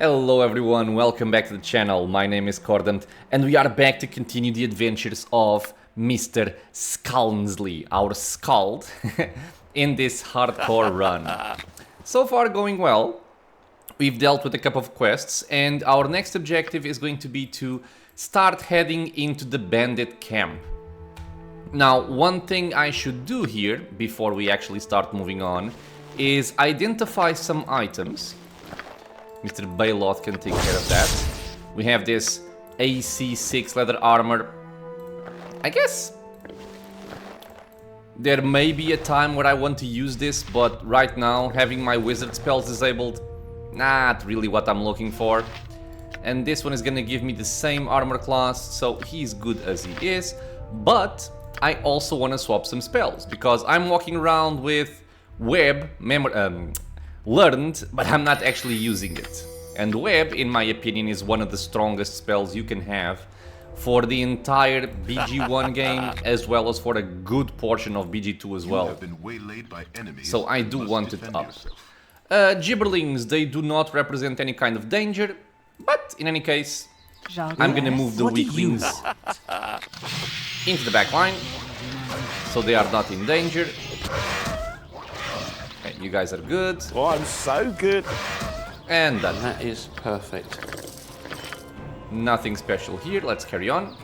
Hello everyone, welcome back to the channel. My name is Cordant and we are back to continue the adventures of Mr. Skalnsley, our Skald, in this hardcore run. So far going well. We've dealt with a couple of quests and our next objective is going to be to start heading into the bandit camp. Now, one thing I should do here before we actually start moving on is identify some items. Mr. Baldur can take care of that. We have this AC6 leather armor. I guess there may be a time where I want to use this, but right now, having my wizard spells disabled, not really what I'm looking for. And this one is gonna give me the same armor class, so he's good as he is. But I also want to swap some spells, because I'm walking around with web learned, but I'm not actually using it. And web, in my opinion, is one of the strongest spells you can have for the entire BG1 game, as well as for a good portion of BG2 as well. So I do want it up. Gibberlings, they do not represent any kind of danger, but in any case, I'm gonna move the weaklings into the back line, so they are not in danger. Okay, you guys are good. Oh, I'm so good. And done. That is perfect. Nothing special here, let's carry on.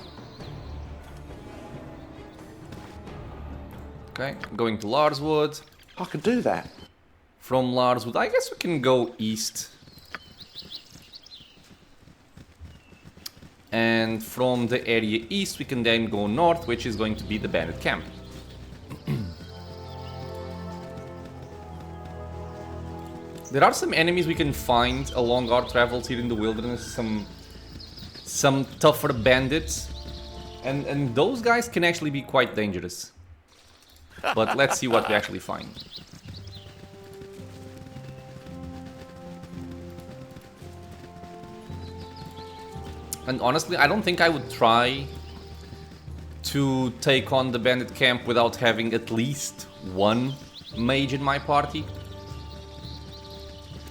Okay, going to Larswood. I could do that. From Larswood, I guess we can go east. And from the area east, we can then go north, which is going to be the bandit camp. There are some enemies we can find along our travels here in the wilderness, some tougher bandits, and those guys can actually be quite dangerous. But let's see what we actually find. And honestly, I don't think I would try to take on the bandit camp without having at least one mage in my party.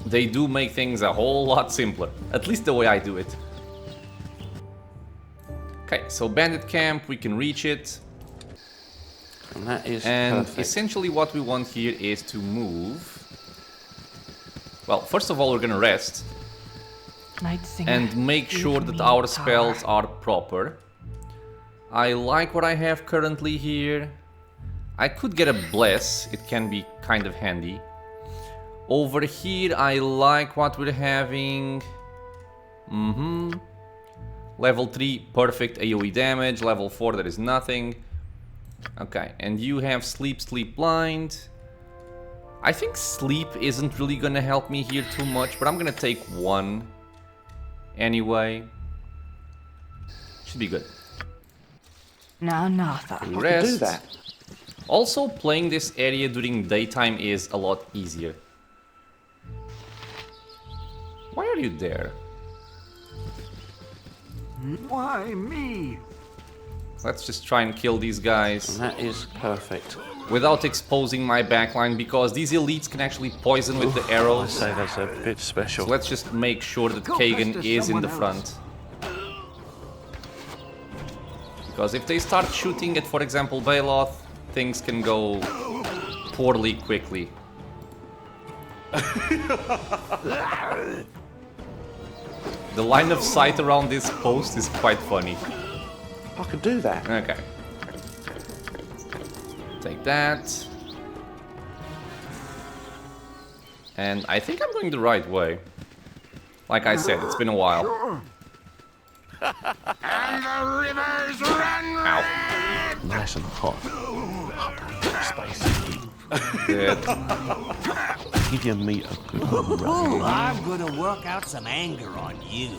They do make things a whole lot simpler, at least the way I do it. Okay, so bandit camp, we can reach it. And that is And perfect. essentially what we want here is to move. Well, first of all, we're gonna rest. And make sure that our spells are proper. I like what I have currently here. I could get a bless, it can be kind of handy. Over here, I like what we're having. Level 3, perfect AoE damage. Level 4, there is nothing. Okay, and you have sleep, blind. I think sleep isn't really gonna help me here too much, but I'm gonna take one anyway. Should be good. Now, Natha. I could do that. Also, playing this area during daytime is a lot easier. Why are you there? Why me? Let's just try and kill these guys And that is perfect. without exposing my backline, because these elites can actually poison with the I arrows. say that's a bit special. So let's just make sure that Kagan is in the front. Because if they start shooting at, for example, Baloth, things can go poorly quickly. The line of sight around this post is quite funny. I could do that. Okay. Take that. And I think I'm going the right way. Like I said, it's been a while. And the rivers run Ow. Nice and hot. Spicy. Good. Give your meat a good rub. I'm gonna work out some anger on you.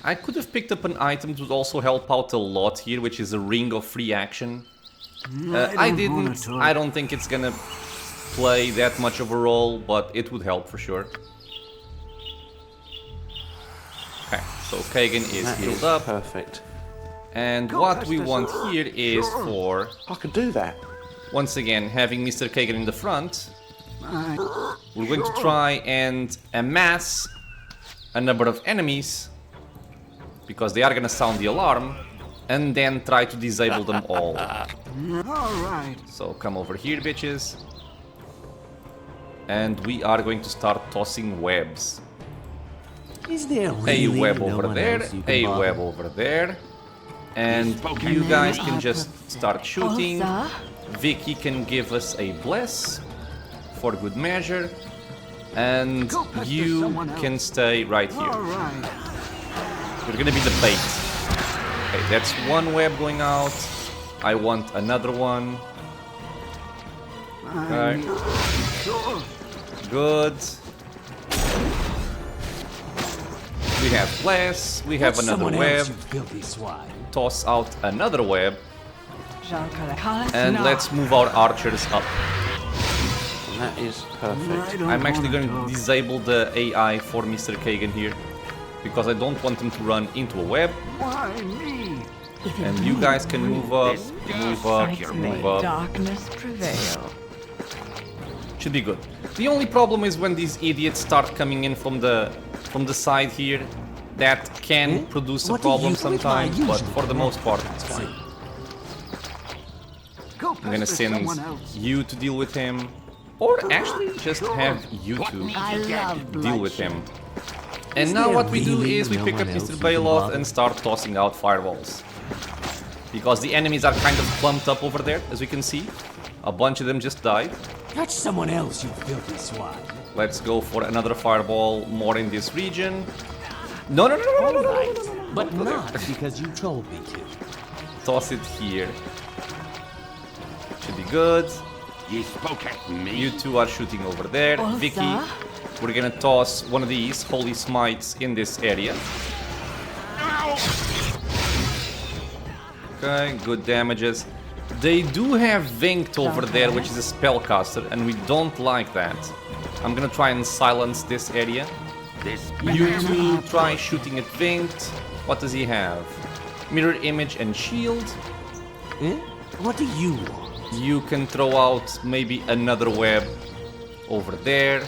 I could have picked up an item that would also help out a lot here, which is a ring of free action. I didn't. I don't think it's gonna play that much of a role, but it would help for sure. Okay, so Kagan is That healed is up. perfect. And what we want here is for, I could do that. once again, having Mr. Kagan in the front, we're going to try and amass a number of enemies, because they are gonna sound the alarm, and then try to disable them all. Alright. So come over here, bitches. And we are going to start tossing webs. Is there A really web no over one there, else you can a bother? web over there. And you guys can just start shooting. Vicky can give us a bless for good measure. And Go pester you someone else. can stay right here. Alright. You're gonna be the bait. Okay, that's one web going out. I want another one. Okay. Sure. Good. We have bless. We have That's another someone web. else, you filthy swine. Toss out another web. And And let's move our archers up. And that is perfect. I don't I'm actually wanna going to talk. disable the AI for Mr. Kagan here, because I don't want him to run into a web. Why me? And you guys can move up, move up, move up. Darkness prevail. Should be good. The only problem is when these idiots start coming in from the side here. That can produce a What do problem you- sometimes, what do I but usually for the do? most part it's fine. Go I'm gonna pester send someone else. you to deal with him, or actually just have you two I love deal with him. And Is now there what we do really is we no pick up one else Mr. you can Bailoff bother? and start tossing out fireballs. Because the enemies are kind of clumped up over there, as we can see. A bunch of them just died. Catch someone else, you filthy swine. Let's go for another fireball more in this region. No, no, no, no, no, no, no, no, Right, no, no. but not because you told me to. Toss it here. Should be good. You spoke at me. You two are shooting over there. Olsa? Vicky, we're gonna toss one of these holy smites in this area. Okay, good damages. They do have Vinked over there, which is a spellcaster, and we don't like that. I'm gonna try and silence this area. This You two try shooting at Vinked. What does he have? Mirror image and shield. Eh? What do you want? You can throw out maybe another web over there.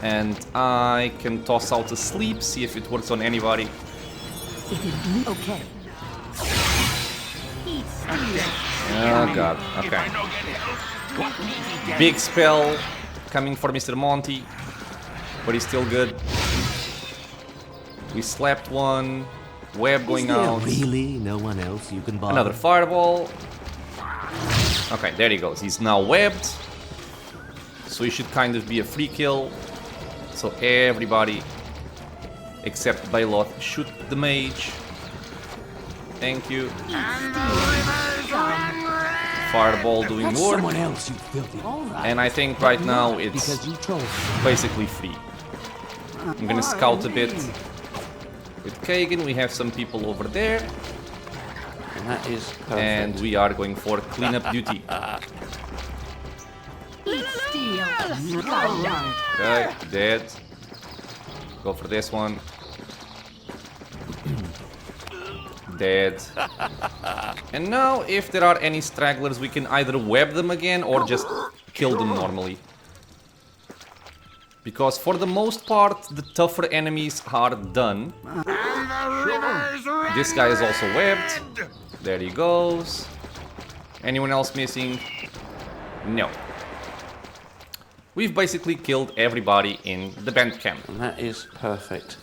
And I can toss out a sleep, see if it works on anybody. Okay. Oh god, okay. Big spell coming for Mr. Monty, but he's still good. We slapped one, web going Is there out, really no one else you can bother? another fireball. Okay, there he goes. He's now webbed, so he should kind of be a free kill. So everybody except Bailoth shoot the mage. Thank you. Fireball doing Catch work. someone else, you filthy. All right. And I think right now it's Because you told me. basically free. I'm gonna scout a bit. With Kagan, we have some people over there. And that is perfect. And we are going for cleanup duty. Okay, dead. Go for this one. Dead. And now, if there are any stragglers, we can either web them again or just kill them normally. Because for the most part, the tougher enemies are done. This guy is also webbed. There he goes. Anyone else missing? No. We've basically killed everybody in the bandit camp. And that is perfect.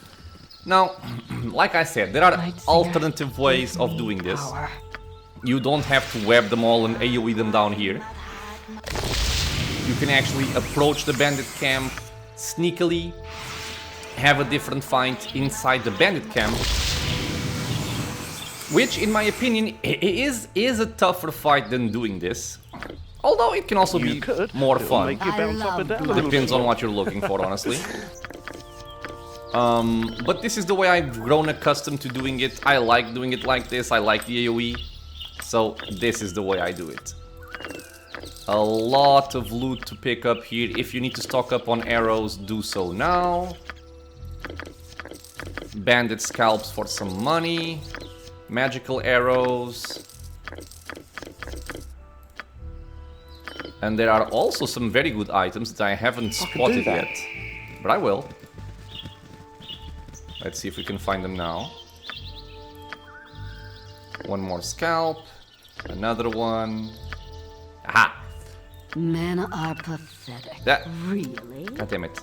Now, like I said, there are alternative ways of doing this. You don't have to web them all and AoE them down here. You can actually approach the bandit camp sneakily, have a different fight inside the bandit camp, which, in my opinion, is a tougher fight than doing this. Although it can also You be could. more It'll fun. make you bounce up and down a little Depends bit on more. what you're looking for, honestly. But this is the way I've grown accustomed to doing it. I like doing it like this. I like the AoE. So this is the way I do it. A lot of loot to pick up here. If you need to stock up on arrows, do so now. Bandit scalps for some money. Magical arrows. And there are also some very good items that I haven't spotted that. yet. But I will. Let's see if we can find them now. One more scalp. Another one. Aha! Men are pathetic. That. Really? God damn it.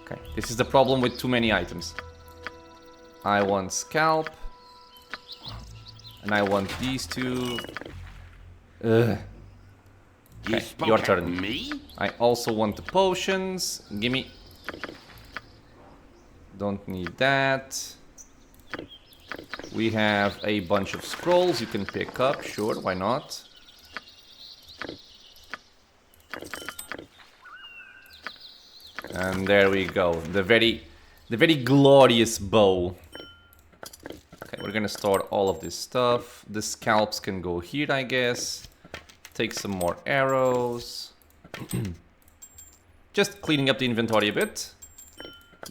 Okay, this is the problem with too many items. I want scalp. And I want these two. Ugh. You Okay, spoke your at turn. me? I also want the potions. Gimme. Don't need that. We have a bunch of scrolls you can pick up. Sure, why not? And there we go. The very glorious bow. Okay, we're gonna store all of this stuff. The scalps can go here, I guess. Take some more arrows. Just cleaning up the inventory a bit.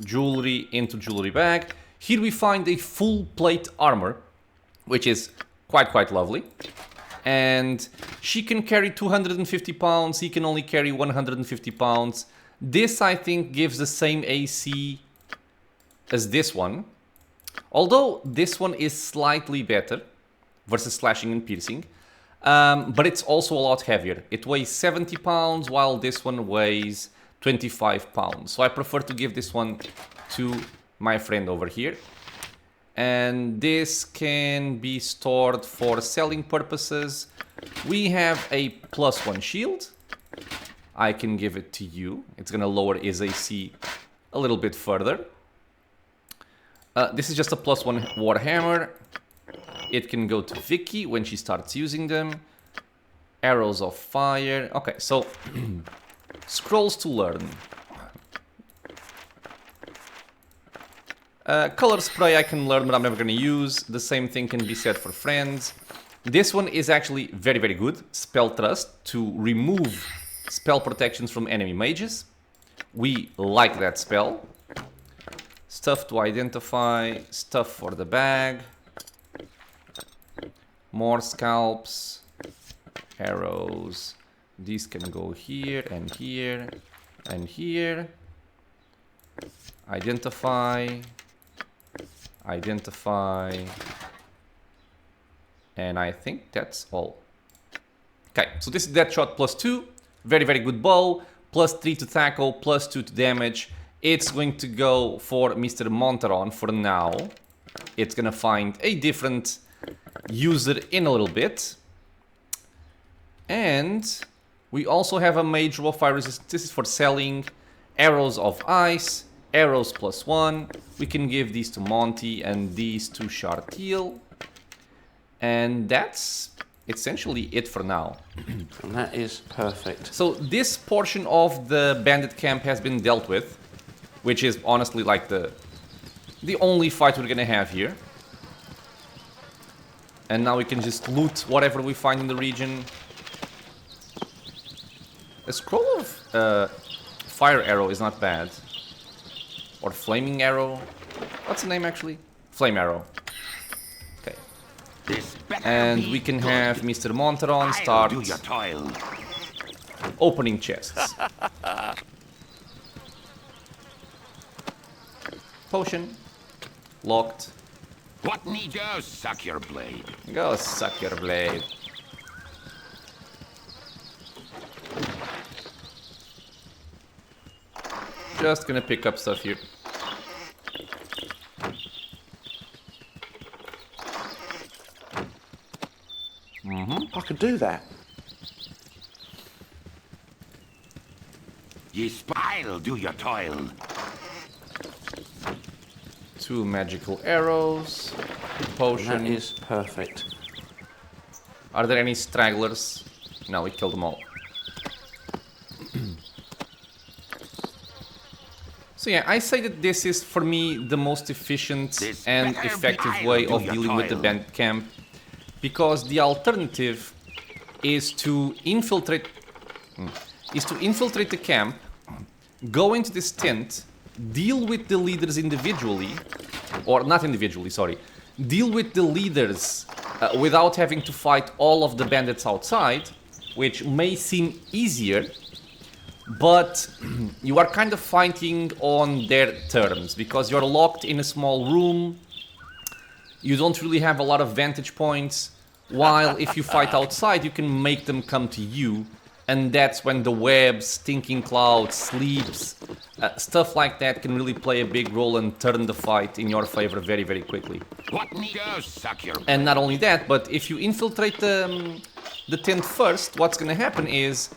Jewelry into jewelry bag. Here we find a full plate armor, which is quite lovely. And she can carry 250 pounds, he can only carry 150 pounds. This, I think, gives the same AC as this one. Although this one is slightly better versus slashing and piercing. But it's also a lot heavier. It weighs 70 pounds, while this one weighs 25 pounds. So I prefer to give this one to my friend over here. And this can be stored for selling purposes. We have a +1 shield. I can give it to you. It's gonna lower his AC a little bit further. This is just a +1 warhammer. It can go to Vicky when she starts using them. Arrows of fire. Okay, so scrolls to learn. Color spray I can learn, but I'm never going to use. The same thing can be said for friends. This one is actually very good. Spell Trust, to remove spell protections from enemy mages. We like that spell. Stuff to identify, stuff for the bag. More scalps, arrows. These can go here and here and here. Identify. And I think that's all. Okay, so this is Deadshot +2. Very good bow. +3 to tackle, +2 to damage. It's going to go for Mr. Montaron for now. It's gonna find a different user in a little bit. And we also have a mage row of fire resistance. This is for selling. Arrows of ice. Arrows +1. We can give these to Monty and these to Chartil. And that's essentially it for now. And that is perfect. So this portion of the bandit camp has been dealt with, which is honestly like the only fight we're gonna have here. And now we can just loot whatever we find in the region. A scroll of fire arrow is not bad. Or flaming arrow. What's the name actually? Flame arrow. Okay. And we can have Mr. Montaron start Do your toil. opening chests. Potion. Locked. What need you? Suck your blade. Go suck your blade. Just gonna pick up stuff here. I could do that. I'll do your toil. 2 magical arrows. And Potion. that is perfect. Are there any stragglers? No, we killed them all. So yeah, I say that this is for me the most efficient and effective way of dealing with the bandit camp, because the alternative is to infiltrate the camp, go into this tent, deal with the leaders individually, or not individually, sorry, deal with the leaders without having to fight all of the bandits outside, which may seem easier, but you are kind of fighting on their terms, because you're locked in a small room, you don't really have a lot of vantage points, while if you fight outside, you can make them come to you, and that's when the webs, stinking clouds, sleeps, stuff like that can really play a big role and turn the fight in your favor very, very quickly. What need go suck your And not only that, but if you infiltrate the tent first, what's gonna happen is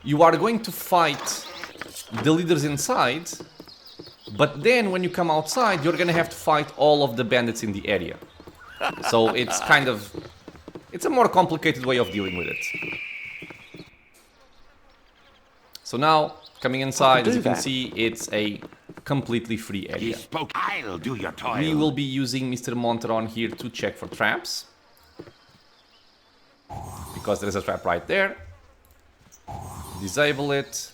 you are going to fight the leaders inside, but then when you come outside, you're gonna have to fight all of the bandits in the area. So it's kind of... it's a more complicated way of dealing with it. So now, coming inside, as you can see, it's a completely free He area. spoke. I'll do your toil. We will be using Mr. Monteron here to check for traps. Because there is a trap right there. Disable it.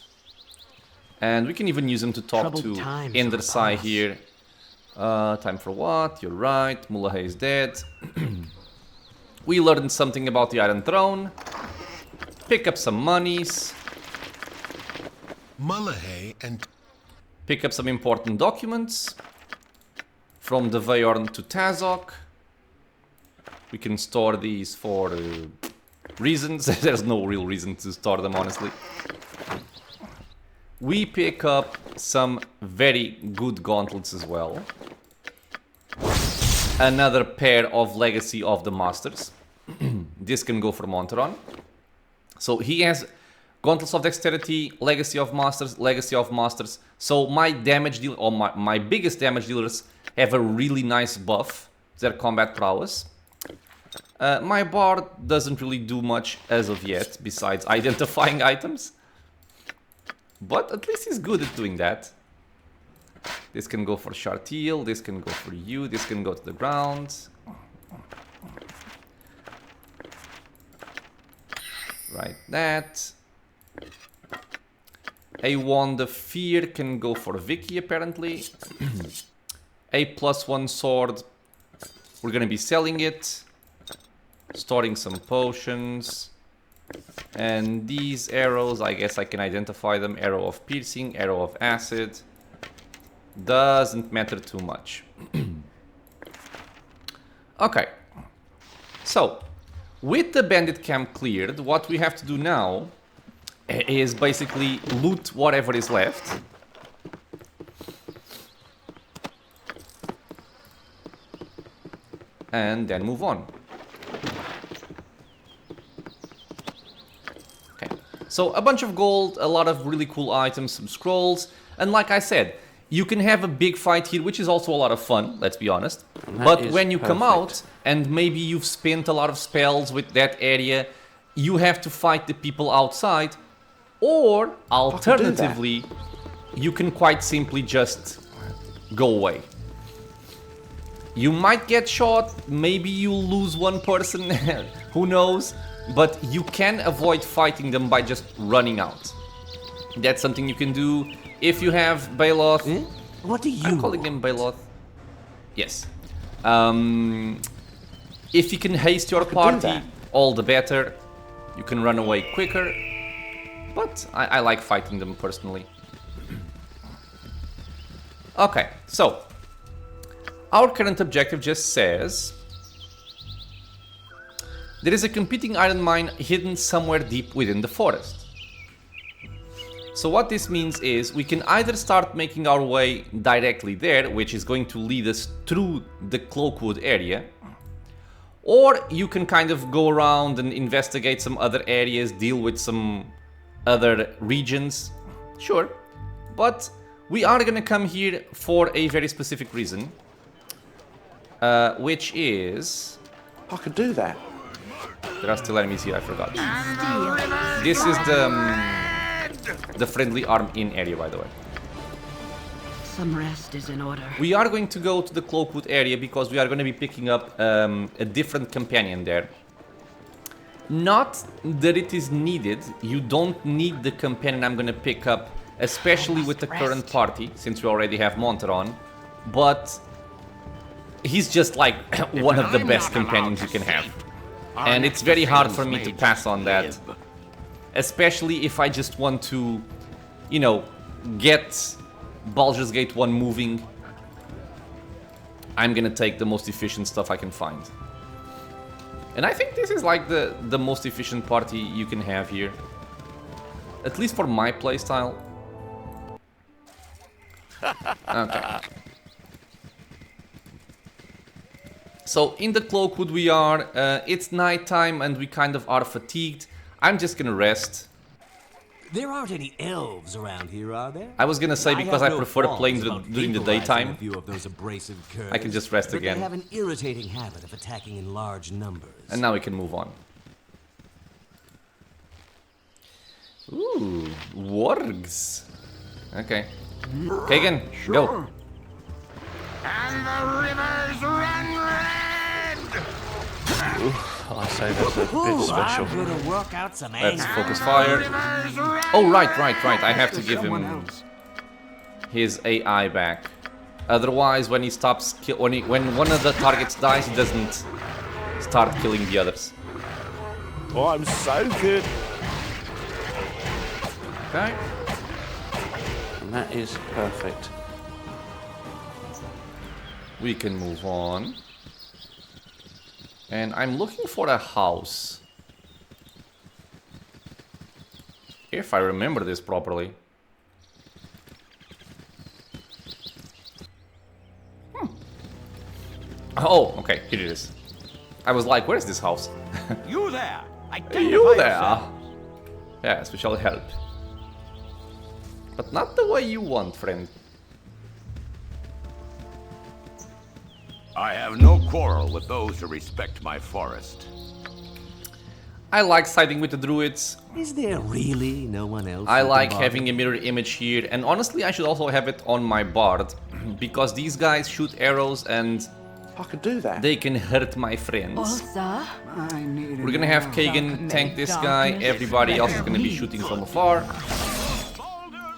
And we can even use him to talk Troubled to times Endersai are past. here. Time for what? You're right. Mullahay is dead. We learned something about the Iron Throne. Pick up some monies. Mullahay and Pick up some important documents. From the Vayorn to Tazok. We can store these for reasons. There's no real reason to store them, honestly. We pick up some very good gauntlets as well. Another pair of Legacy of the Masters. This can go for Monteron. So he has Gauntlets of Dexterity, Legacy of Masters, Legacy of Masters. So my damage deal, or my biggest damage dealers have a really nice buff to their combat prowess. My Bard doesn't really do much as of yet, besides identifying items. But at least he's good at doing that. This can go for Shartil, this can go for you, this can go to the ground. Right, that. A Wand of Fear can go for Vicky, apparently. A +1 sword. We're gonna be selling it. Storing some potions. And these arrows, I guess I can identify them. Arrow of Piercing, Arrow of Acid. Doesn't matter too much. Okay. So, with the bandit camp cleared, what we have to do now is basically loot whatever is left. And then move on. Okay. So, a bunch of gold, a lot of really cool items, some scrolls, and like I said, you can have a big fight here, which is also a lot of fun, let's be honest. But when you come out, and maybe you've spent a lot of spells with that area, you have to fight the people outside. Or, alternatively, you can quite simply just go away. You might get shot, maybe you'll lose one person, who knows? But you can avoid fighting them by just running out. That's something you can do. If you have Baloth... Eh? What do you I'm calling him Baloth. Yes. If you can haste your party, all the better. You can run away quicker. But I like fighting them personally. Okay, so... Our current objective just says... There is a competing iron mine hidden somewhere deep within the forest. So what this means is we can either start making our way directly there, which is going to lead us through the Cloakwood area, or you can kind of go around and investigate some other areas, deal with some other regions. Sure, but we are gonna come here for a very specific reason, which is... I could do that. There are still enemies here, I forgot. This is the friendly arm-in area, by the way. Some rest is in order. We are going to go to the Cloakwood area because we are going to be picking up a different companion there. Not that it is needed. You don't need the companion I'm going to pick up, especially with the current party, since we already have Monteron. But he's just like one of the best companions you can have. And it's very hard for me to pass on that. Especially if I just want to, you know, get Baldur's Gate 1 moving. I'm gonna take the most efficient stuff I can find. And I think this is like the most efficient party you can have here. At least for my playstyle. Okay. So in the Cloakwood we are, it's nighttime and we kind of are fatigued. I'm just gonna rest. There aren't any elves around here, are there? I was gonna say because I have no prefer playing qualms about during the vaporizing daytime. a few of those abrasive curs, I can just rest but again. They have an irritating habit of attacking in large numbers. And now we can move on. Ooh, wargs. Okay. Kagan, go. And the rivers run red! I say that's a bit special. I'm gonna work out some Let's anger. focus fire. Rivers red! Oh, right. I have to give him his AI back. Otherwise, when he stops, when one of the targets dies, he doesn't start killing the others. Oh, I'm so good. Okay. And that is perfect. We can move on. And I'm looking for a house. If I remember this properly. Oh, okay, here it is. I was like, where's this house? You there! You there? Yes, we shall help. But not the way you want, friend. I have no quarrel with those who respect my forest. I like siding with the druids. Is there really no one else? I who can like bother? having a mirror image here, and honestly I should also have it on my bard, because these guys shoot arrows and I could do that. they can hurt my friends. Ulsa? We're gonna have Kagan tank this guy, everybody else is gonna be shooting from afar.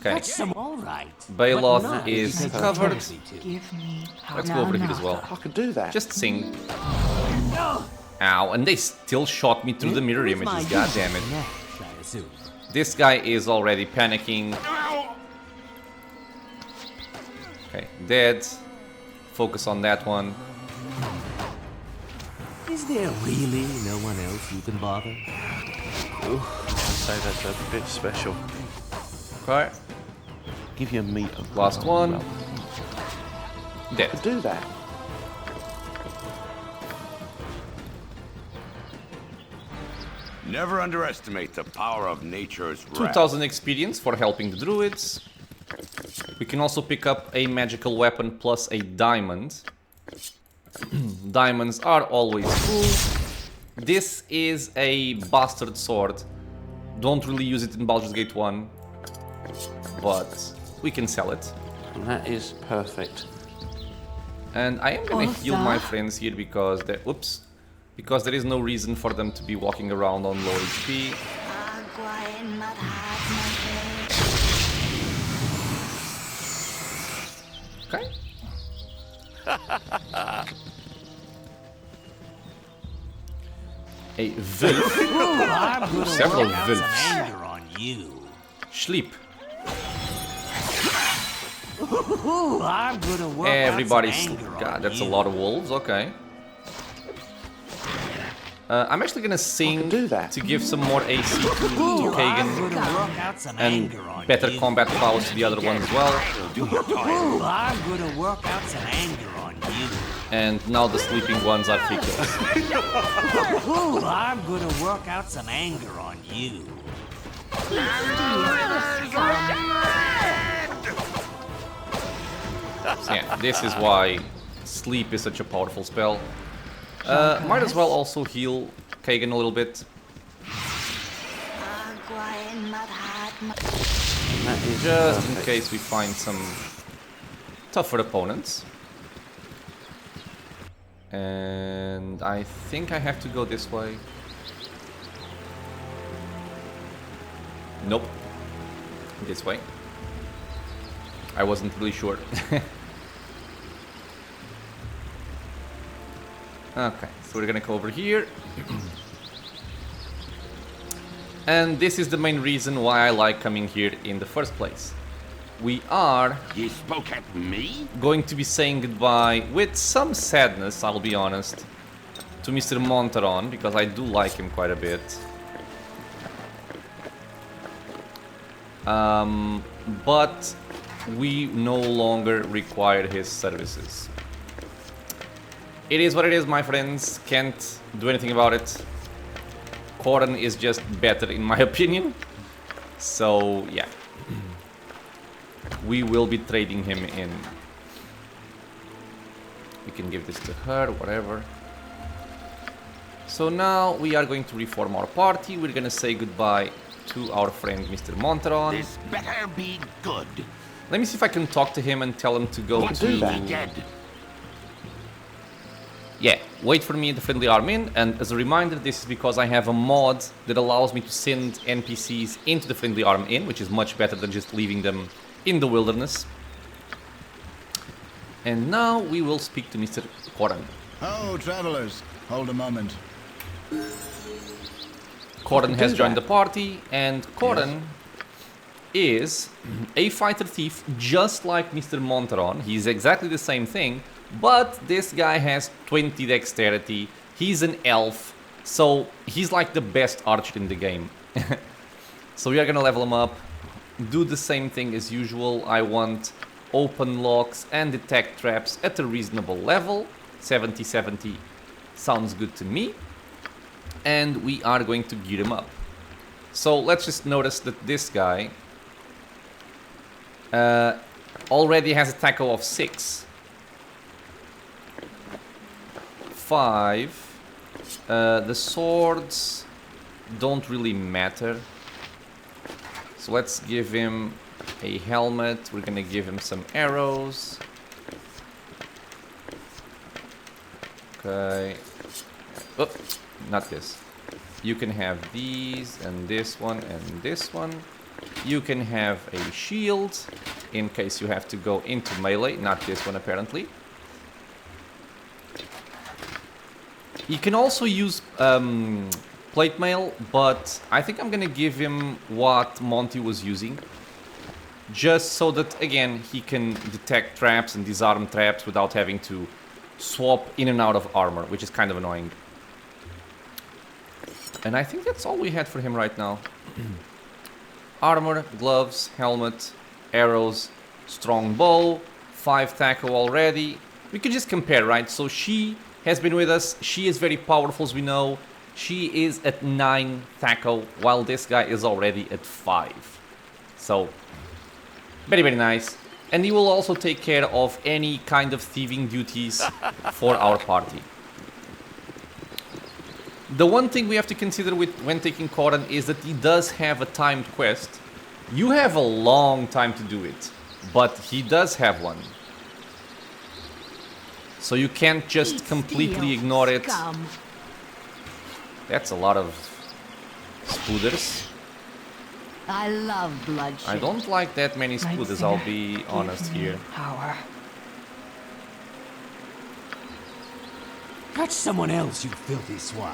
Okay, That's some all right. Baloth but not is because of covered. courtesy to- Give me Let's go over here as well. I could do that. Just sing. Ow, and they still shot me through the mirror Where's images, my god damn it. Nash, I assume. This guy is already panicking. Okay, dead. Focus on that one. Is there really no one else you can bother? Ooh, I say that's a bit special. Okay, Give your meat a last good one. rub. Dead. I could do that. Never underestimate the power of nature's wrath. 2000 experience for helping the druids. We can also pick up a magical weapon plus a diamond. Diamonds are always cool. This is a bastard sword. Don't really use it in Baldur's Gate 1, but we can sell it. And that is perfect. And I am gonna heal my friends here because there, because there is no reason for them to be walking around on low HP. Okay. A Wolf. I'm gonna Several work out some wolves. anger on you. Sleep. Ooh, I'm gonna work Everybody's out some sleep. anger God, on that's you. a lot of wolves. Okay. I'm actually gonna sing do that. to give some more AC to I'm Kagan gonna work out some and anger on better you. combat powers to the other ones as well. Do your toil. Ooh, I'm gonna work out some anger on you. And now the sleeping ones are free kills. Ooh, I'm gonna work out some anger on you. So yeah, this is why sleep is such a powerful spell. Might as well also heal Kagan a little bit. And that is Just in perfect. case we find some tougher opponents. And I think I have to go this way. Nope. This way. I wasn't really sure. Okay, so we're gonna go over here. And this is the main reason why I like coming here in the first place. We are Ye spoke at me? going to be saying goodbye with some sadness, I'll be honest, to Mr. Montaron, because I do like him quite a bit. But we no longer require his services. It is what it is, my friends. Can't do anything about it. Corin is just better in my opinion. So, yeah. We will be trading him in. We can give this to her, whatever. So now we are going to reform our party. We're gonna say goodbye to our friend Mr. Montaron. This better be good. Let me see if I can talk to him and tell him to go What to... be dead? Yeah, wait for me at the friendly arm inn, and as a reminder, this is because I have a mod that allows me to send NPCs into the friendly arm inn, which is much better than just leaving them in the wilderness. And now we will speak to Mr. Corin. Oh, travelers, hold a moment. Corin has joined the party, and Corin is a fighter thief just like Mr. Montaron. He's exactly the same thing, but this guy has 20 dexterity, he's an elf, so he's like the best archer in the game. So we are gonna level him up, do the same thing as usual. I want open locks and detect traps at a reasonable level. 70-70 sounds good to me. And we are going to gear him up. So let's just notice that this guy already has a tackle of 6. 5. The swords don't really matter. So let's give him a helmet. We're gonna give him some arrows. Okay. Oh, not this. You can have these and this one and this one. You can have a shield in case you have to go into melee. Not this one apparently. You can also use plate mail, but I think I'm gonna give him what Monty was using. Just so that, again, he can detect traps and disarm traps without having to swap in and out of armor, which is kind of annoying. And I think that's all we had for him right now. Armor, gloves, helmet, arrows, strong bow, 5 tackle already. We could just compare, right? So she has been with us. She is very powerful, as we know. She is at 9 tackle, while this guy is already at 5. So, very, very nice. And he will also take care of any kind of thieving duties for our party. The one thing we have to consider when taking Corin is that he does have a timed quest. You have a long time to do it, but he does have one. So you can't just completely ignore it. Scum. That's a lot of spooders. I love bloodshed. I don't like that many spooders, I'll be honest here. Power. Catch someone else, you filthy swine.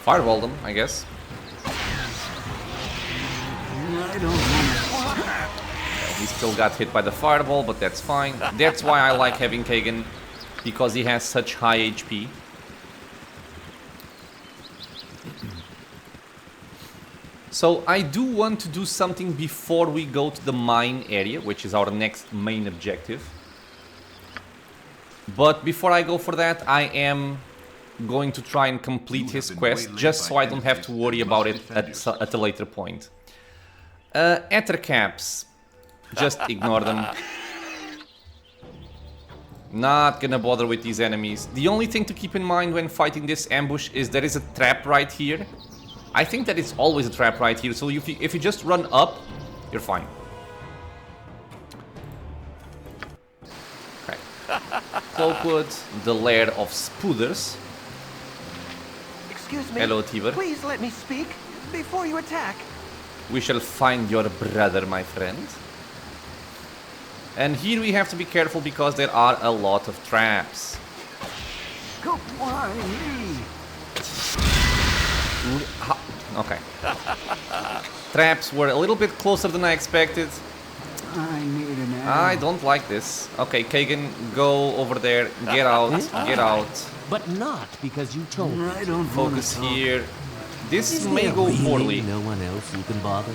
Fireball them, I guess. I don't want He still got hit by the fireball, but that's fine. That's why I like having Kagan, because he has such high HP. So I do want to do something before we go to the mine area, which is our next main objective. But before I go for that, I am going to try and complete his quest, just so I don't have to worry about it at a later point. Ether caps. Just ignore them. Not gonna bother with these enemies. The only thing to keep in mind when fighting this ambush is there is a trap right here. I think that it's always a trap right here, so if you just run up, you're fine. Okay. Cloakwood, the lair of spooders. Excuse me. Hello, Tiber. Please let me speak before you attack. We shall find your brother, my friend. And here we have to be careful because there are a lot of traps. Go fly me. Okay. Traps were a little bit closer than I expected. I need an I don't like this. Okay, Kagan, go over there. Get out. Get out. But not because you told me. I don't Focus wanna talk. here. This Is may there go really poorly. no one else you can bother?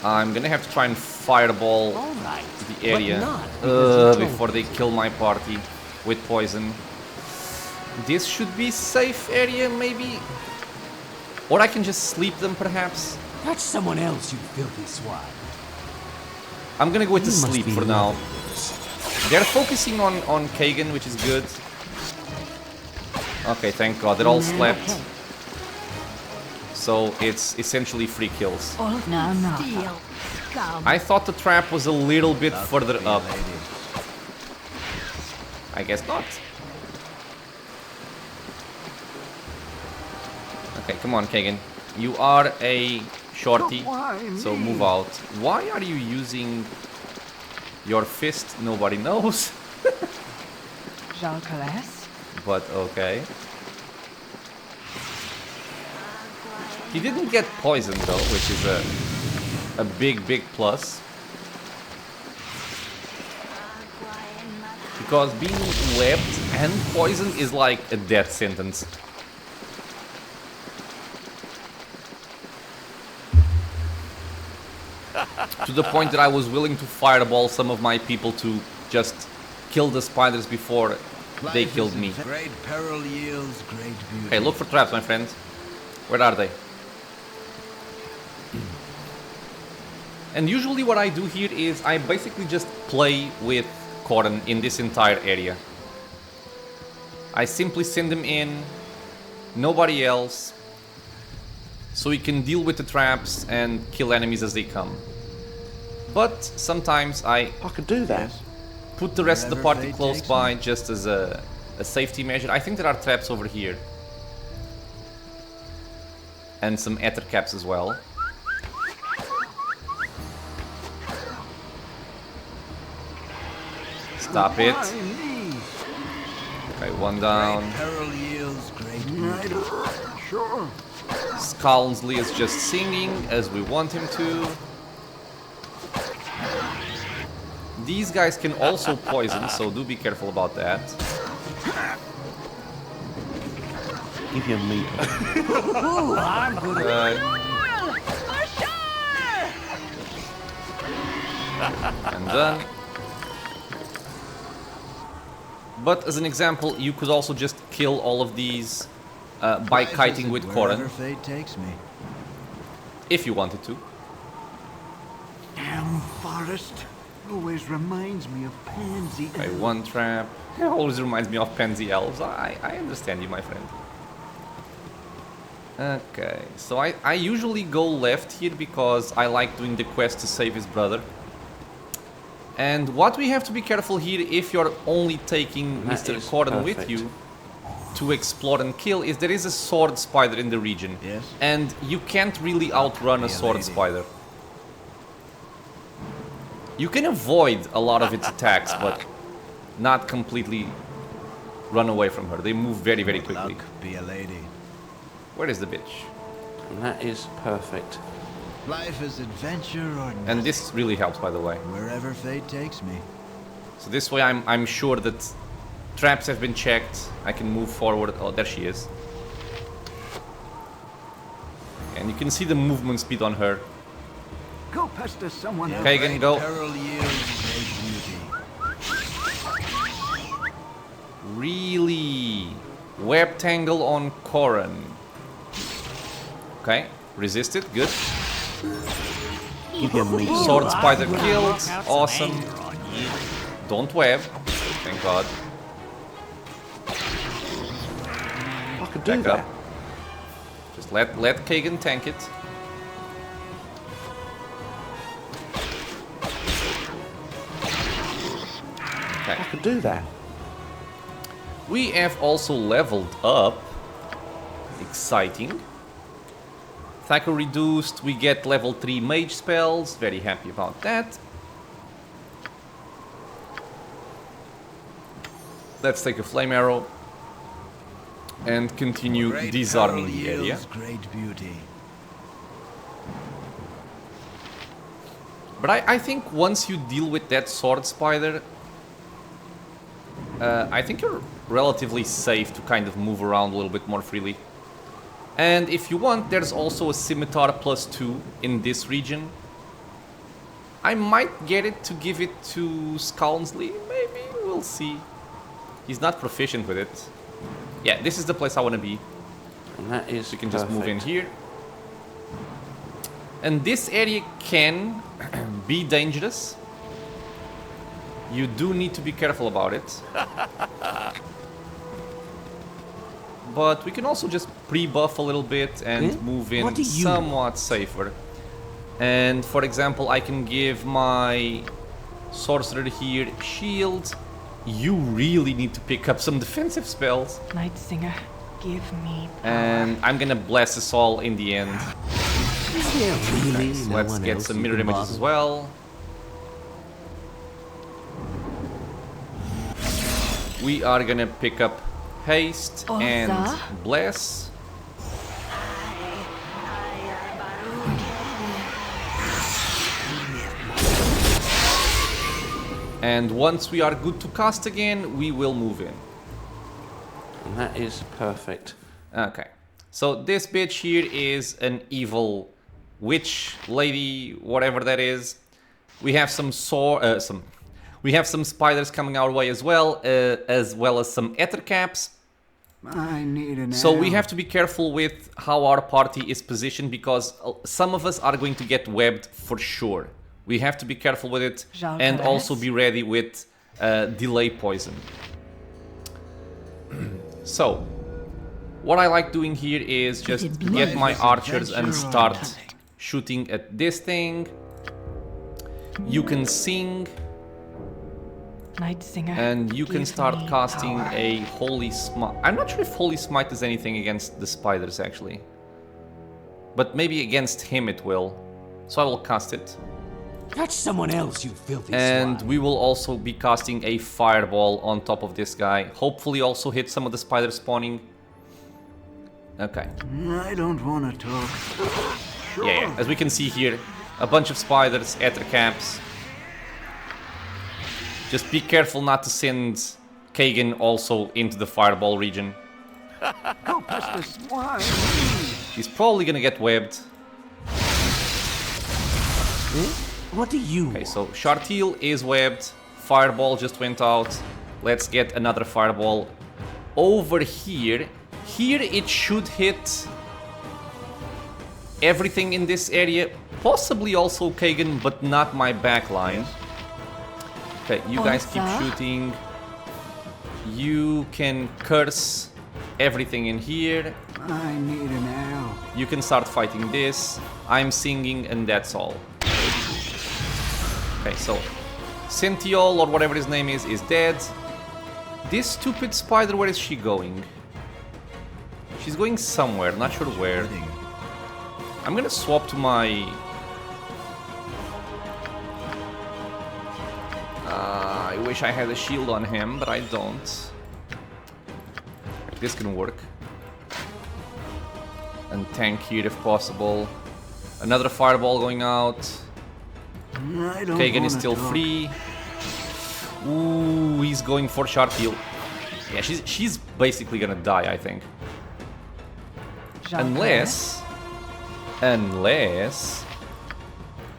I'm gonna have to try and fireball All right. the area But not because you told before they kill my party with poison. This should be safe area, maybe? Or I can just sleep them, perhaps? Catch someone else, you filthy swine. I'm gonna go with the You must sleep be for now. loving this. They're focusing on Kagan, which is good. Okay, thank God, they're all slept. So it's essentially free kills. No, no. Steel. Scum. I thought the trap was a little bit further up. I guess not. Okay, come on, Kagan. You are a shorty, so move out. Why are you using your fist? Nobody knows. Jean Calais? But okay. He didn't get poisoned though, which is a big plus. Because being webbed and poisoned is like a death sentence. To the point that I was willing to fireball some of my people to just kill the spiders before they killed me. Great peril yields great beauty. Okay, look for traps, my friends. Where are they? And usually what I do here is I basically just play with Corin in this entire area. I simply send him in, nobody else, so he can deal with the traps and kill enemies as they come. But sometimes I could do that. put the rest of the Wherever party fate close takes by just as a safety measure. I think there are traps over here. And some ether caps as well. Stop it. Okay, one down. Peril yields great beauty. Skalnsley is just singing as we want him to. These guys can also poison, so do be careful about that. Give your meat. Ooh, I'm good. And done. But as an example, you could also just kill all of these by kiting with Wherever Corin, fate takes me. if you wanted to. Damn forest. Always reminds me of Pansy. Okay, one trap. It always reminds me of Pansy Elves. I understand you, my friend. Okay, so I usually go left here because I like doing the quest to save his brother. And what we have to be careful here, if you're only taking That Mr. is Corin with perfect. you to explore and kill, is there is a sword spider in the region. Yes. And you can't really outrun a be a sword lady. spider. You can avoid a lot of its attacks, but not completely run away from her. They move very, very quickly. Luck, be a lady. Where is the bitch? And that is perfect. Life is adventure or nothing. And this really helps, by the way. Wherever fate takes me. So this way I'm sure that traps have been checked. I can move forward. Oh, there she is. And you can see the movement speed on her. Go pester someone else. Kagan, go. Peril yields great beauty. Really? Web tangle on Corin. Okay, resisted, good. Give your meat. Sword spider I'm gonna killed, work out some awesome. anger on you. Don't web, thank God. I could do Back that. up. Just let Kagan tank it. Okay. I could do that. We have also leveled up. Exciting. Attacker reduced. We get level 3 mage spells. Very happy about that. Let's take a flame arrow. and continue Great disarming peril the area. yields great beauty. But I think once you deal with that sword spider, I think you're relatively safe to kind of move around a little bit more freely. And if you want, there's also a scimitar +2 in this region. I might get it to give it to Skalnsley, maybe, we'll see. He's not proficient with it. Yeah, this is the place I want to be. And that is We can just move in perfect. here. And this area can be dangerous. You do need to be careful about it. But we can also just pre-buff a little bit and move in What do you somewhat safer. And for example, I can give my sorcerer here shield. You really need to pick up some defensive spells. Night Singer, give me power. And I'm gonna bless us all in the end. Is there really no Let's one get else some you mirror can images bother? as well. We are gonna pick up haste and Oza? bless. And once we are good to cast again, we will move in. And that is perfect. Okay. So this bitch here is an evil witch lady, whatever that is. We have some we have some spiders coming our way as well as some ether caps. I need an So we arrow. have to be careful with how our party is positioned because some of us are going to get webbed for sure. We have to be careful with it Jean and Perez? also be ready with delay poison. So, what I like doing here is just get my archers and start shooting at this thing. You can sing Night Singer, and you can give start me casting power. a Holy Smite. I'm not sure if Holy Smite does anything against the spiders actually. But maybe against him it will. So I will cast it. Catch someone else, you filthy And swine. we will also be casting a fireball on top of this guy. Hopefully also hit some of the spiders spawning. Okay. I don't want to talk. Yeah. As we can see here, a bunch of spiders, ether caps. Just be careful not to send Kagan also into the fireball region. Go past the swine. He's probably gonna get webbed. What do you Okay, so Shartil is webbed. Fireball just went out. Let's get another fireball over here. Here it should hit everything in this area. Possibly also Kagan, but not my backline. Okay, you guys keep Oza? shooting. You can curse everything in here. I need an arrow. You can start fighting this. I'm singing and that's all. Okay, so Centiol or whatever his name is dead. This stupid spider, where is she going? She's going somewhere, not sure where. I'm gonna swap to my... I wish I had a shield on him, but I don't. This can work. And tank here if possible. Another fireball going out. I don't Kagan is wanna still talk. free. Ooh, he's going for Shartil. Yeah, she's basically gonna die, I think. Jean Unless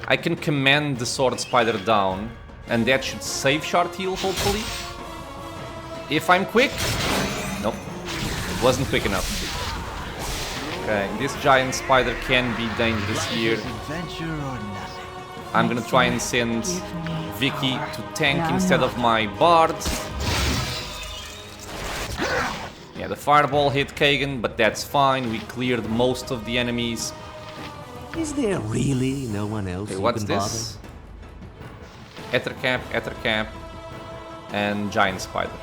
I can command the sword spider down, and that should save Shartil, hopefully. If I'm quick. Nope. Wasn't quick enough. Okay, this giant spider can be dangerous here. Adventure or nothing. I'm gonna try and send Give me Vicky power. to tank Yeah, instead no. of my bard. Yeah, the fireball hit Kagan, but that's fine. We cleared most of the enemies. Is there really no one else Okay, you what's can this? Ether cap, and giant spider.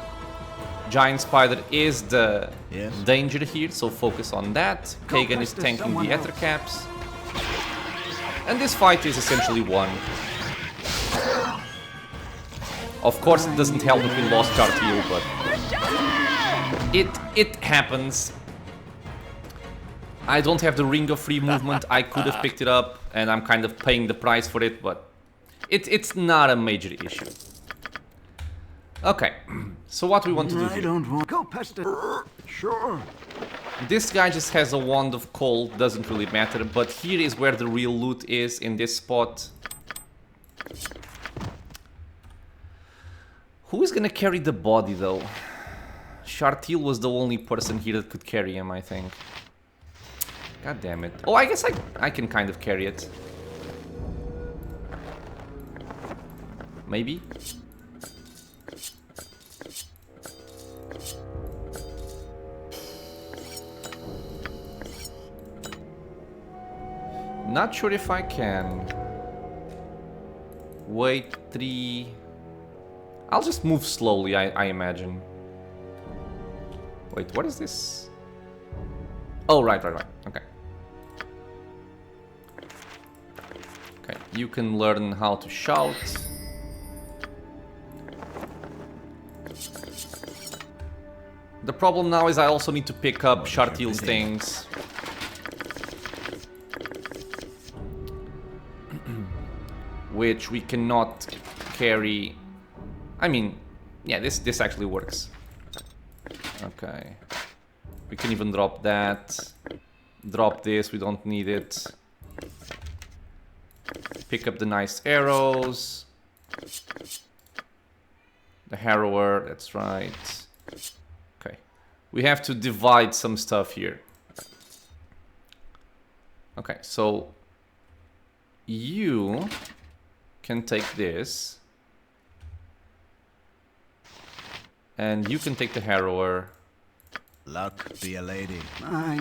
Giant spider is the Yes. danger here, so focus on that. Go Kagan is faster, tanking someone the ether else. caps. And this fight is essentially won. Of course, it doesn't help that we lost Shartil, but It happens. I don't have the ring of free movement. I could have picked it up, and I'm kind of paying the price for it, but it's not a major issue. Okay, so what we want to do I here. don't want. Go past it. Sure. This guy just has a wand of cold, doesn't really matter, but here is where the real loot is, in this spot. Who is gonna carry the body though? Shartil was the only person here that could carry him, I think. God damn it. Oh, I guess I can kind of carry it. Maybe? Not sure if I can. Wait, 3... I'll just move slowly, I imagine. Wait, what is this? Oh, right. Okay. Okay, you can learn how to shout. The problem now is I also need to pick up Shartil's things. Which we cannot carry. I mean, yeah, this actually works. Okay. We can even drop that. Drop this, we don't need it. Pick up the nice arrows. The harrower, that's right. Okay. We have to divide some stuff here. Okay, so you can take this. And you can take the harrower. Luck be a lady.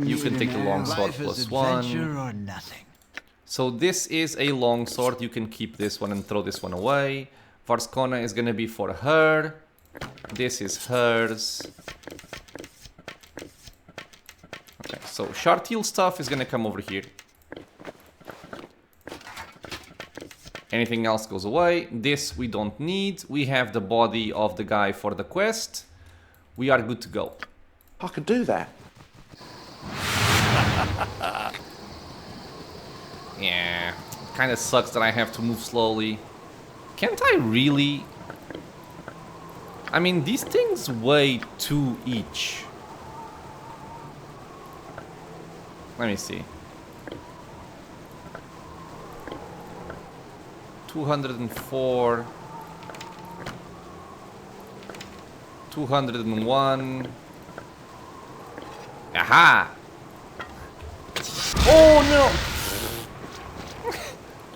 You can take the longsword Life is +1. adventure or nothing. So this is a longsword. You can keep this one and throw this one away. Varskona is gonna be for her. This is hers. Okay, so Shartil stuff is gonna come over here. Anything else goes away. This we don't need. We have the body of the guy for the quest. We are good to go. I could do that. Yeah, kind of sucks that I have to move slowly. Can't I really? I mean, these things weigh 2 each. Let me see. 204. 201. Aha! Oh no!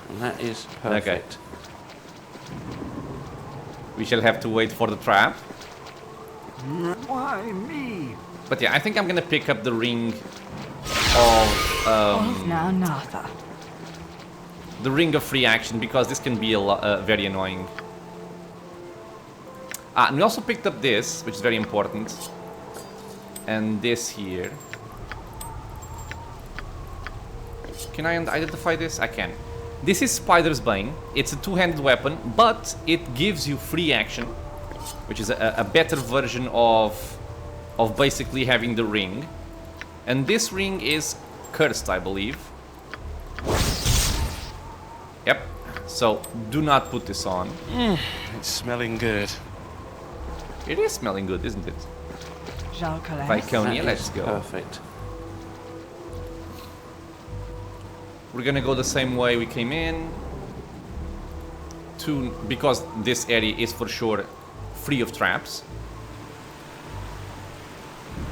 And that is perfect. Okay. We shall have to wait for the trap. Why me? But yeah, I think I'm gonna pick up the ring of Now, Natha. the ring of free action, because this can be very annoying. And we also picked up this, which is very important. And this here. Can I identify this? I can. This is Spider's Bane. It's a two-handed weapon, but it gives you free action, which is a better version of basically having the ring. And this ring is cursed, I believe. Yep. So do not put this on. It's smelling good. It is smelling good, isn't it? Jalcales. Viconia, That let's is go. Perfect. We're gonna go the same way we came in. Because this area is for sure free of traps.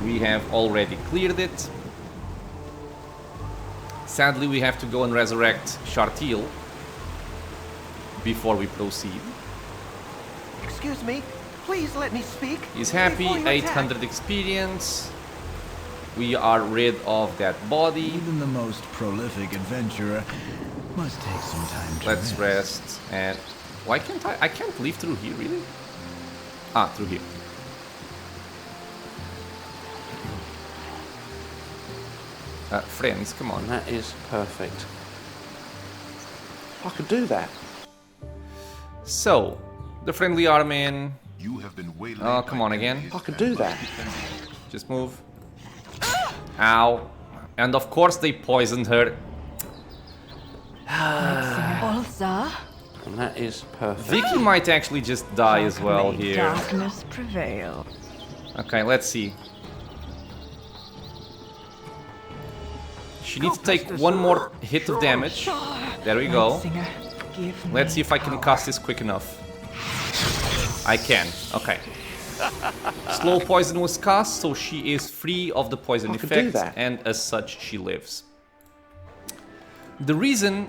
We have already cleared it. Sadly, we have to go and resurrect Shartil before we proceed. Excuse me, please let me speak. He's happy, before you 800 experience. We are rid of that body. Even the most prolific adventurer must take some time to Let's rest. And why can't I can't leave through here, really? Ah, through here. Friends, come on. And that is perfect. I could do that. So, the friendly Armin. You have been waylaid Oh, come by on again. enemies I could do and that. must defend. Just move. Ow. And of course they poisoned her. Ulza. And that is perfect. Vicky might actually just die as well May here. darkness prevail. Okay, let's see. She needs to take one more hit of damage. There we go. Singer, give Let's see me if I can power. cast this quick enough. I can. Okay. Slow poison was cast, so she is free of the poison I could do effect, that. and as such, she lives. The reason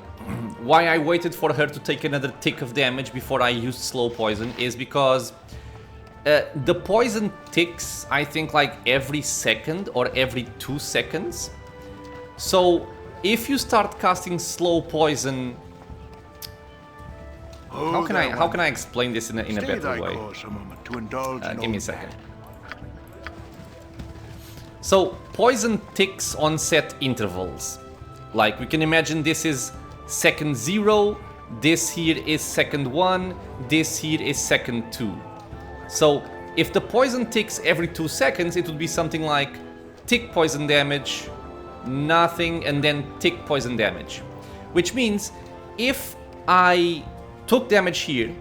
why I waited for her to take another tick of damage before I used slow poison is because the poison ticks, I think, like every second or every 2 seconds. So if you start casting slow poison, how can I explain this in a better way? Give me a second. So poison ticks on set intervals. Like we can imagine this is second 0, this here is second 1, this here is second 2. So if the poison ticks every 2 seconds, it would be something like tick poison damage, nothing, and then tick poison damage. Which means if I took damage here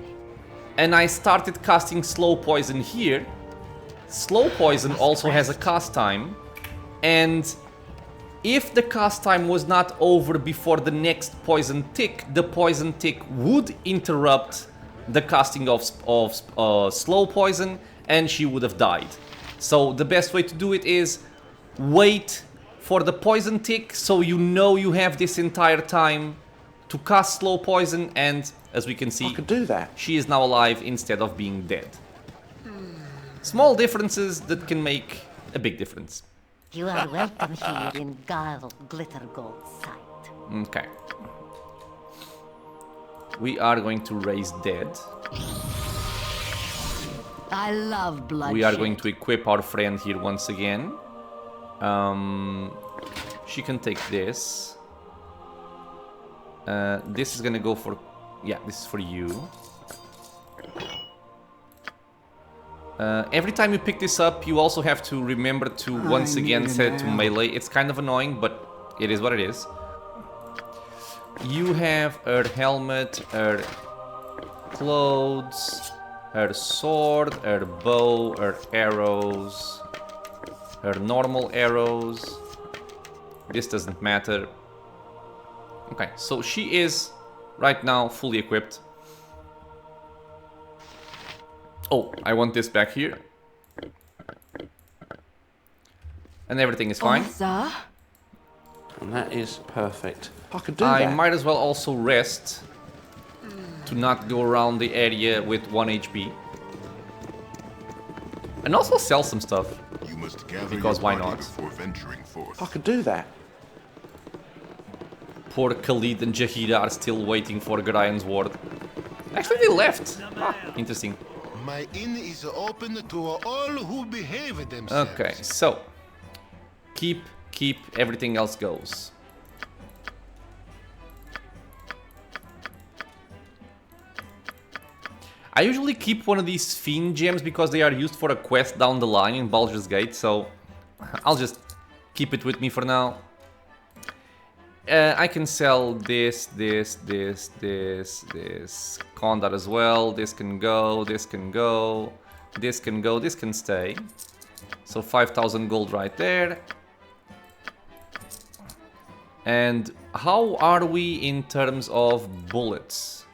and I started casting slow poison here, slow poison also has a cast time, and if the cast time was not over before the next poison tick, the poison tick would interrupt the casting of slow poison and she would have died. So the best way to do it is wait for the poison tick so you know you have this entire time to cast slow poison, and as we can see, I could do that. she is now alive instead of being dead. Small differences that can make a big difference. You are welcome here in Glitter Gold's sight. Okay. We are going to raise dead. I love bloodshed. We are going to equip our friend here once again. She can take this. This is gonna go for... Yeah, this is for you. Every time you pick this up, you also have to remember to once again set it to melee. It's kind of annoying, but it is what it is. You have her helmet, her clothes, her sword, her bow, her arrows, her normal arrows. This doesn't matter. Okay, so she is right now fully equipped. Oh, I want this back here. And everything is fine. Ulza. And that is perfect. I could do that. I might as well also rest to not go around the area with 1 HP. And also sell some stuff. You must gather Because your why party not? before venturing forth. I could do that. Poor Khalid and Jahira are still waiting for Garayan's ward. Actually, they left. Ah, interesting. My inn is open to all who behave themselves. Okay, so keep, everything else goes. I usually keep one of these Fiend gems because they are used for a quest down the line in Baldur's Gate, so I'll just keep it with me for now. I can sell this, Condor as well. This can go, this can go, this can go, this can stay. So 5,000 gold right there. And how are we in terms of bullets?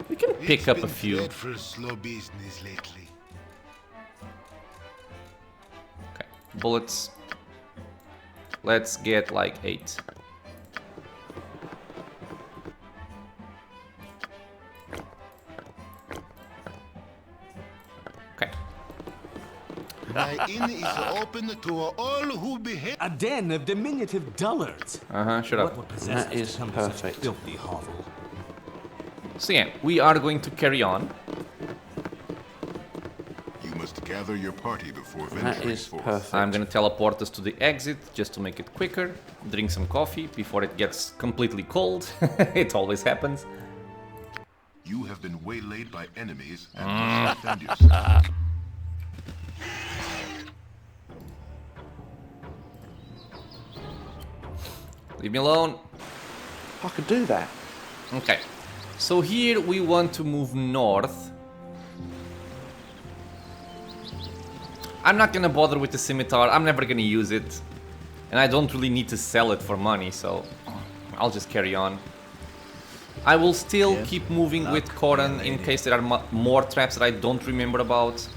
We can pick up a few. Dreadful slow business lately. Okay, bullets. Let's get like 8. Okay. My inn is open to all who behave. A den of diminutive dullards. Shut up. What would possess That us is to come to such perfect. filthy hovel? So yeah, we are going to carry on. You must gather your party before That venturing is forth. perfect. I'm gonna teleport us to the exit just to make it quicker. Drink some coffee before it gets completely cold. It always happens. You have been waylaid by enemies and must defend yourself. Leave me alone. I could do that. Okay. So here we want to move north. I'm not gonna bother with the scimitar. I'm never gonna use it. And I don't really need to sell it for money, so I'll just carry on. I will still keep moving with Coran in case there are more traps that I don't remember about.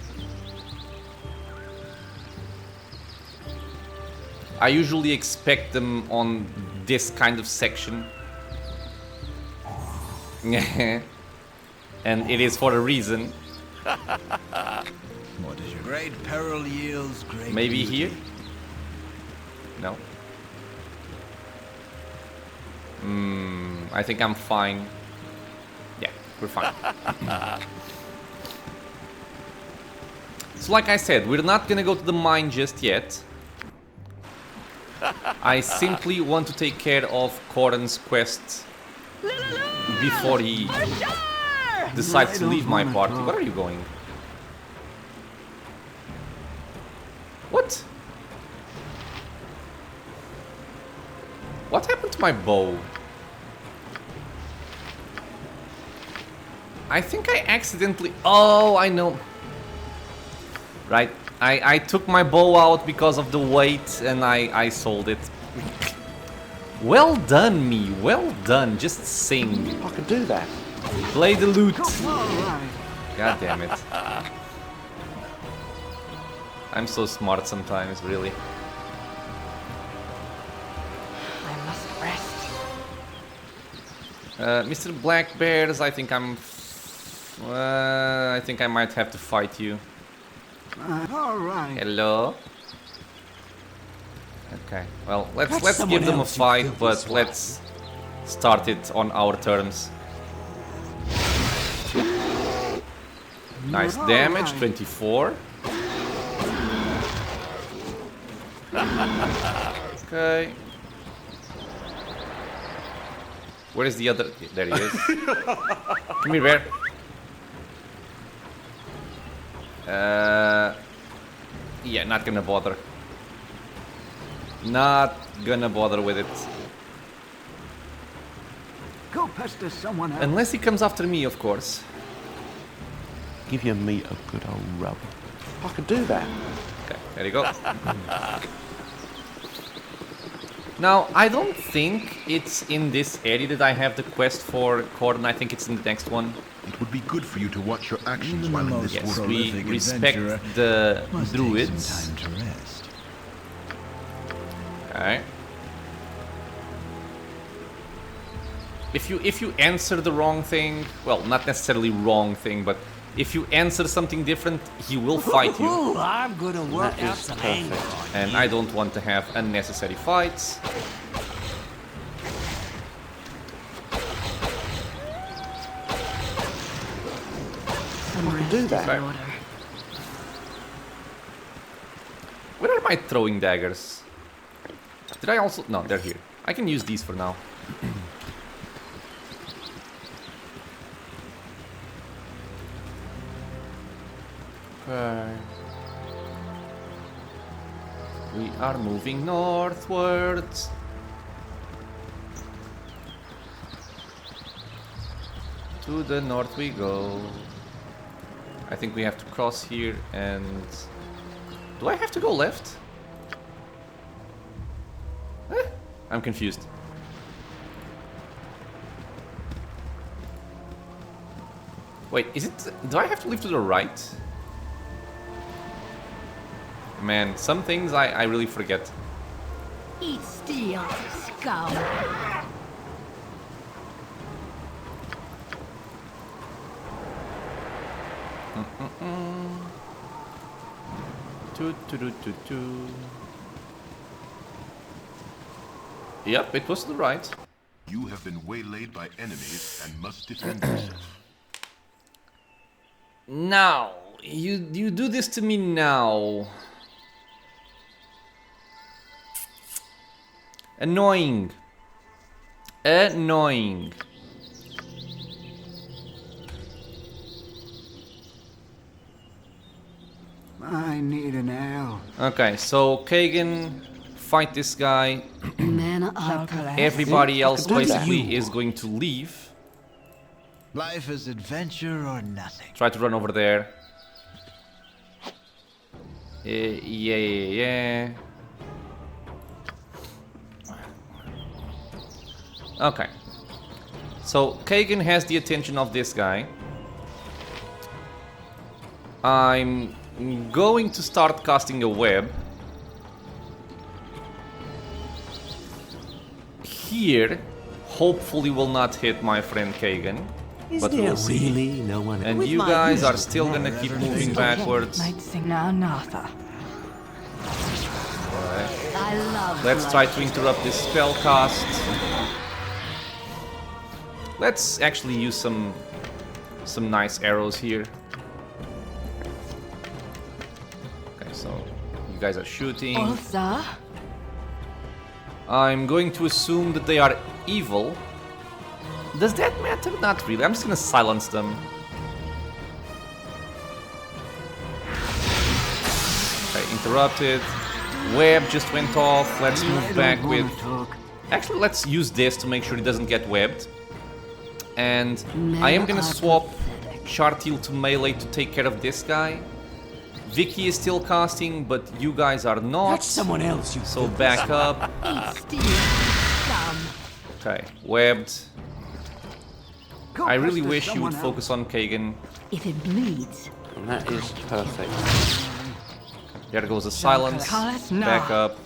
I usually expect them on this kind of section. And it is for a reason. What is your great peril yields great Maybe beauty. here? No. I think I'm fine. Yeah, we're fine. So like I said, we're not gonna go to the mine just yet. I simply want to take care of Coran's quest before he decides to leave my party. Where are you going? What? What happened to my bow? I think I accidentally... Oh, I know. Right. I took my bow out because of the weight and I sold it. Well done, me. Well done. Just sing. I could do that. Play the lute. All right. God damn it. I'm so smart sometimes, really. I must rest. Mr. Black Bears, I think I think I might have to fight you. All right. Hello. Okay. Well, let's give them a fight, but let's start it on our terms. Nice damage, 24. Okay. Where is the other? There he is. Come here, bear. Yeah, not gonna bother. Not gonna bother with it. Go pester someone else. Unless he comes after me, of course. Give your meat a good old rub. I could do that. Okay, there you go. Now, I don't think it's in this area that I have the quest for Corden. I think it's in the next one. It would be good for you to watch your actions Even while the in most this Yes, world. we prolific respect adventurer the must druids. take some time to rest. Okay. If you answer the wrong thing, well, not necessarily wrong thing, but if you answer something different, he will fight you. Ooh, I'm gonna work out some anger on And you. I don't want to have unnecessary fights. Some rest do is that. in order. Where are my throwing daggers? Did I also... No, they're here. I can use these for now. Okay. We are moving northwards. To the north we go. I think we have to cross here and... Do I have to go left? I'm confused. Wait, is it... Do I have to leave to the right? Man, some things I really forget. It's the Skald. Yep, it was to the right. You have been waylaid by enemies and must defend yourself. Now, you do this to me now. Annoying. Annoying. I need an ale. Okay, so Kagan fight this guy. Men are Everybody else do that. basically is going to leave. Life is adventure or nothing. Try to run over there. Yeah. Okay. So Kagan has the attention of this guy. I'm going to start casting a web. Here, hopefully will not hit my friend Kagan. But we'll see. Really no one And you guys are still gonna keep moving backwards. Now, Nartha. I love Let's try to interrupt this spell cast. Let's actually use some nice arrows here. Okay, so you guys are shooting. Ulza? I'm going to assume that they are evil. Does that matter? Not really. I'm just gonna silence them. Okay, interrupted. Web just went off. Let's move back with... Actually, let's use this to make sure it doesn't get webbed. And I am gonna swap Chartil to melee to take care of this guy. Vicky is still casting, but you guys are not. That's someone else, you So back up. Okay, webbed. I really wish you would focus on Kagan. If it bleeds, And that is perfect. There goes the silence. Back up.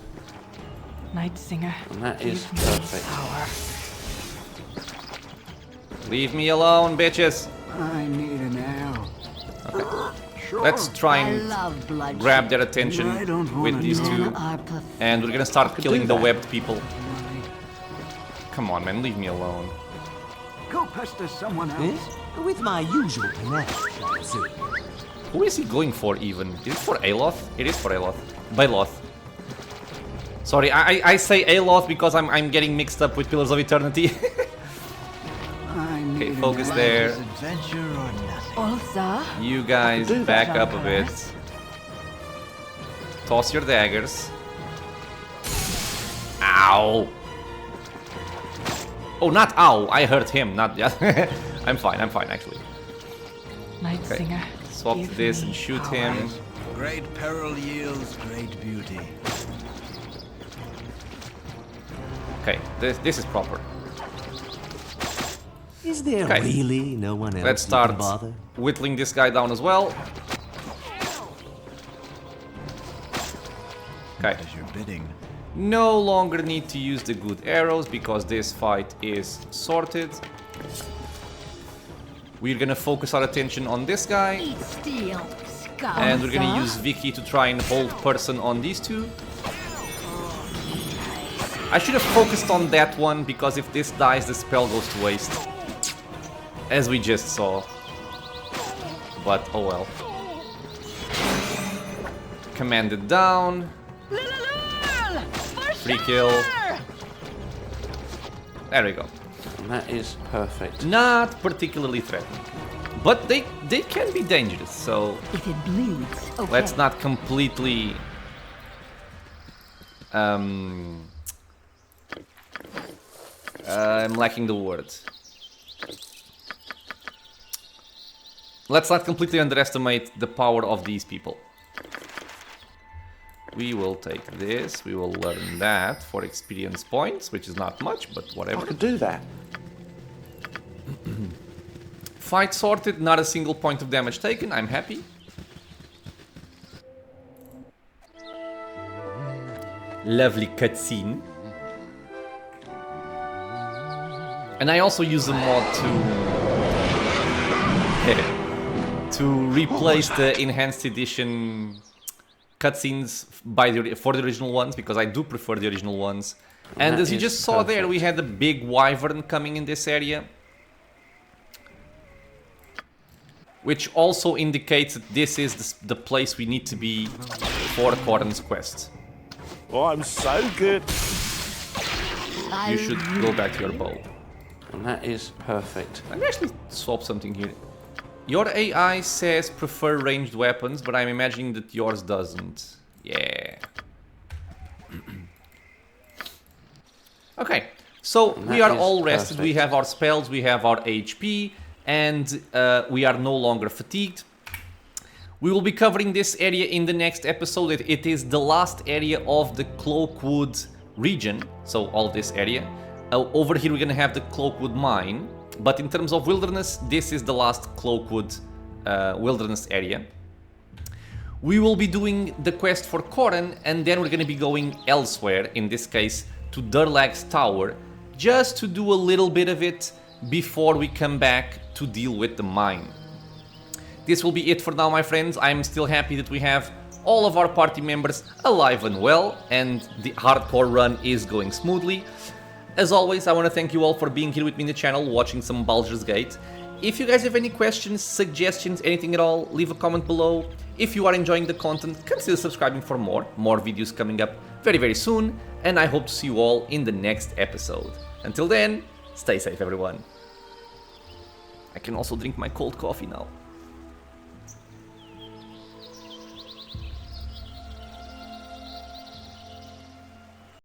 Night Singer. And that is give me perfect. power. Leave me alone, bitches. I need an arrow. Let's try I and love blood. grab their attention I don't with wanna these know. two. Men are pathetic. And we're gonna start killing do the that. webbed people. Come on, man, leave me alone. Go pester someone else. With my usual panache, I presume. Who is he going for even? Is it for Aloth? It is for Aloth. Baloth. Sorry, I say Aloth because I'm getting mixed up with Pillars of Eternity. Okay, focus Life there. is adventure or nothing. Ulza? You guys do that. back up a bit. Toss your daggers. Ow! Oh, not ow! I hurt him, not yeah. I'm fine actually. Night Okay. Singer. Swap to give this me and shoot power. him. Great peril yields great beauty. Okay, this is proper. Is there Okay. really no one else Let's you start can bother? whittling this guy down as well. Okay. As you're bidding. No longer need to use the good arrows because this fight is sorted. We're gonna focus our attention on this guy. Eat steel, scum. And we're gonna use Vicky to try and hold person on these two. I should have focused on that one because if this dies, the spell goes to waste. As we just saw. But oh well. Commanded down. Free kill. There we go. And that is perfect. Not particularly threatening. But they can be dangerous, so If it bleeds, okay. let's not completely I'm lacking the word. Let's not completely underestimate the power of these people. We will take this, we will learn that for experience points, which is not much, but I whatever. could do that. Fight sorted, not a single point of damage taken, I'm happy. Lovely cutscene. And I also use a mod to replace the enhanced edition cutscenes for the original ones, because I do prefer the original ones. And That as you is just saw there, we perfect. had a big wyvern coming in this area. Which also indicates that this is the place we need to be for Corrin's quest. Oh, I'm so good. You should go back to your bow. And that is perfect. Let me actually swap something here. Your AI says prefer ranged weapons, but I'm imagining that yours doesn't. Yeah. Okay, so we are is all rested, we perfect. have our spells, we have our HP, and we are no longer fatigued. We will be covering this area in the next episode. It is the last area of the Cloakwood region, so all this area. Over here we're gonna have the Cloakwood mine, but in terms of wilderness, this is the last Cloakwood wilderness area. We will be doing the quest for Corin, and then we're gonna be going elsewhere, in this case to Durlag's tower, just to do a little bit of it before we come back to deal with the mine. This will be it for now, my friends. I'm still happy that we have all of our party members alive and well, and the hardcore run is going smoothly. As always, I want to thank you all for being here with me in the channel, watching some Baldur's Gate. If you guys have any questions, suggestions, anything at all, leave a comment below. If you are enjoying the content, consider subscribing for more videos coming up very, very soon, and I hope to see you all in the next episode. Until then, stay safe, everyone. I can also drink my cold coffee now.